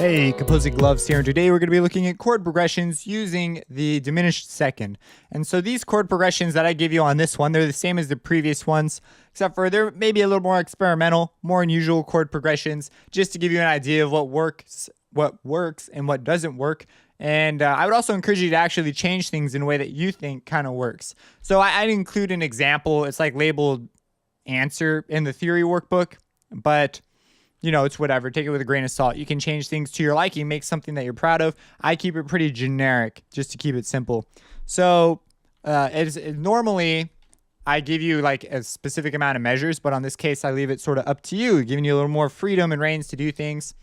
Hey, Composing Gloves here, and today we're going to be looking at chord progressions using the diminished second. And so these chord progressions that I give you on this one, they're the same as the previous ones, except for they're maybe a little more experimental, more unusual chord progressions, just to give you an idea of what works and what doesn't work. And I would also encourage you to actually change things in a way that you think kind of works. So I'd include an example. It's like labeled answer in the theory workbook, but you know, it's whatever. Take it with a grain of salt. You can change things to your liking, make something that you're proud of. I keep it pretty generic just to keep it simple. So normally I give you like a specific amount of measures, but on this case, I leave it sort of up to you, giving you a little more freedom and reins to do things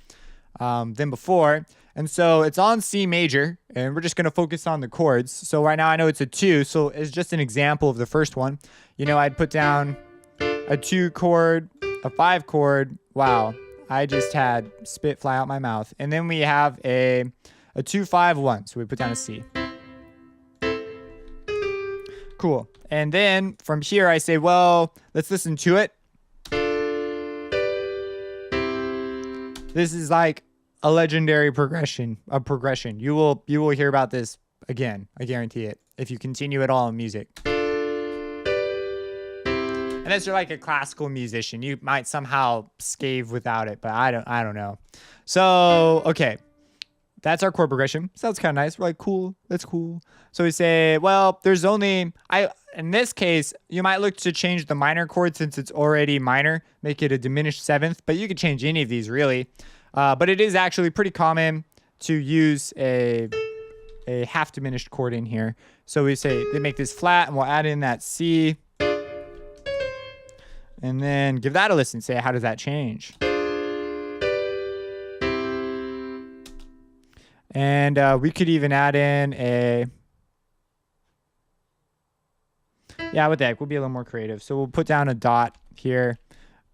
than before. And so it's on C major, and we're just going to focus on the chords. So right now I know it's a 2, so it's just an example of the first one. You know, I'd put down a 2 chord, a 5 chord. Wow. I just had spit fly out my mouth. And then we have a 2, 5, 1. So we put down a C. Cool. And then from here I say, well, let's listen to it. This is like a legendary progression. You will hear about this again. I guarantee it. If you continue at all in music. Unless you're like a classical musician, you might somehow scathe without it, but I don't know. So, okay. That's our chord progression. Sounds kind of nice. We're like, cool. That's cool. So we say, well, there's only, in this case, you might look to change the minor chord since it's already minor, make it a diminished 7th, but you could change any of these really. But it is actually pretty common to use a half diminished chord in here. So we say, they make this flat and we'll add in that C. And then give that a listen. Say, how does that change? And we could even add in what the heck? We'll be a little more creative. So we'll put down a dot here.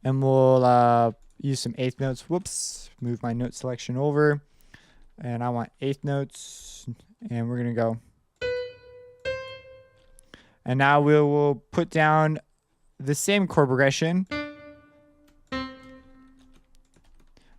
And we'll use some eighth notes. Whoops. Move my note selection over. And I want eighth notes. And we're going to go. And now we'll put down the same chord progression,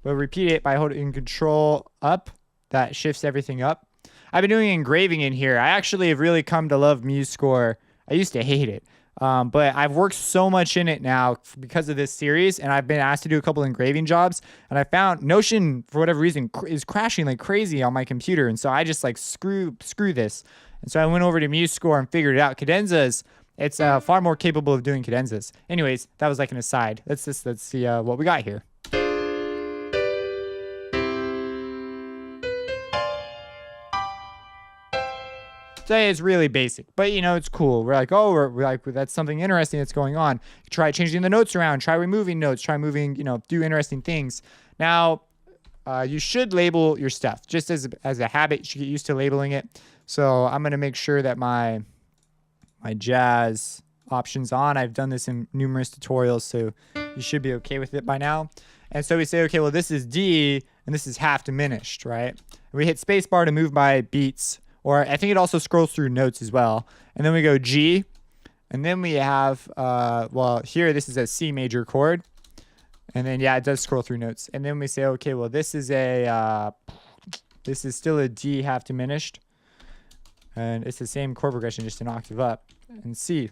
but repeat it by holding Control up. That shifts everything up. I've been doing engraving in here. I actually have really come to love MuseScore. I used to hate it, but I've worked so much in it now because of this series, and I've been asked to do a couple engraving jobs, and I found Notion, for whatever reason, is crashing like crazy on my computer, and so I just like screw this. And so I went over to MuseScore and figured it out. Cadenzas, it's far more capable of doing cadenzas. Anyways, that was like an aside. Let's see what we got here. So it's really basic, but you know, it's cool. We're like, oh, we're like, that's something interesting that's going on. Try changing the notes around, try removing notes, try moving, you know, do interesting things. Now, you should label your stuff just as a habit. You should get used to labeling it. So I'm going to make sure that my jazz options on. I've done this in numerous tutorials, so you should be okay with it by now. And so we say, okay, well, this is D, and this is half diminished, right? And we hit spacebar to move by beats, or I think it also scrolls through notes as well. And then we go G, and then we have, well, here, this is a C major chord. And then, yeah, it does scroll through notes. And then we say, okay, well, this is still a D half diminished. And it's the same chord progression, just an octave up. And C.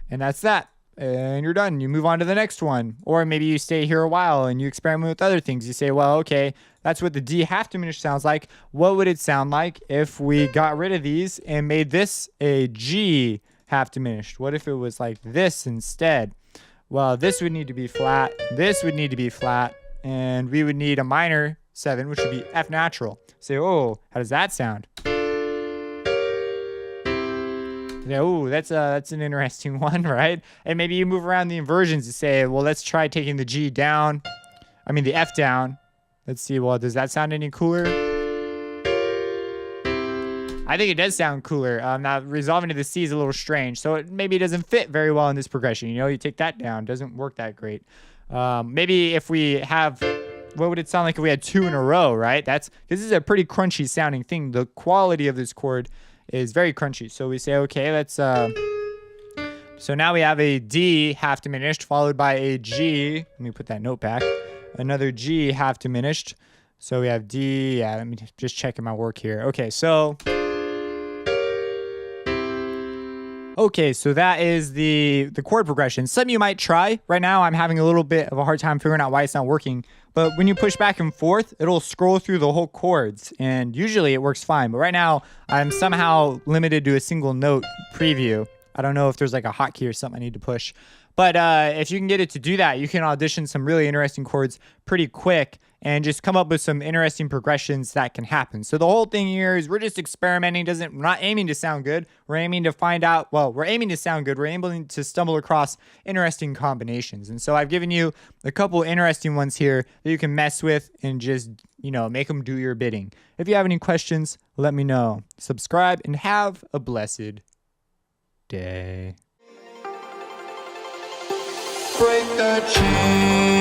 And that's that. And you're done. You move on to the next one. Or maybe you stay here a while and you experiment with other things. You say, well, okay, that's what the D half diminished sounds like. What would it sound like if we got rid of these and made this a G half diminished? What if it was like this instead? Well, this would need to be flat. This would need to be flat. And we would need a minor 7, which would be F natural. Say, oh, how does that sound? Yeah, ooh, that's an interesting one, right? And maybe you move around the inversions. You say, well, let's try taking the G down. I mean, the F down. Let's see, well, does that sound any cooler? I think it does sound cooler. Now, resolving to the C is a little strange, so maybe it doesn't fit very well in this progression. You know, you take that down. Doesn't work that great. Maybe if we have... What would it sound like if we had 2 in a row, right? Because this is a pretty crunchy sounding thing. The quality of this chord is very crunchy. So we say, okay, let's, so now we have a D half diminished followed by a G. Let me put that note back. Another G half diminished. So we have D. Yeah, let me just check my work here. Okay, so that is the chord progression. Some you might try. Right now, I'm having a little bit of a hard time figuring out why it's not working. But when you push back and forth, it'll scroll through the whole chords. And usually it works fine. But right now, I'm somehow limited to a single note preview. I don't know if there's like a hotkey or something I need to push. But if you can get it to do that, you can audition some really interesting chords pretty quick and just come up with some interesting progressions that can happen. So the whole thing here is we're just experimenting. We're not aiming to sound good. We're aiming to find out, well, we're aiming to sound good. We're aiming to stumble across interesting combinations. And so I've given you a couple interesting ones here that you can mess with and just, make them do your bidding. If you have any questions, let me know. Subscribe and have a blessed day. Break the chain.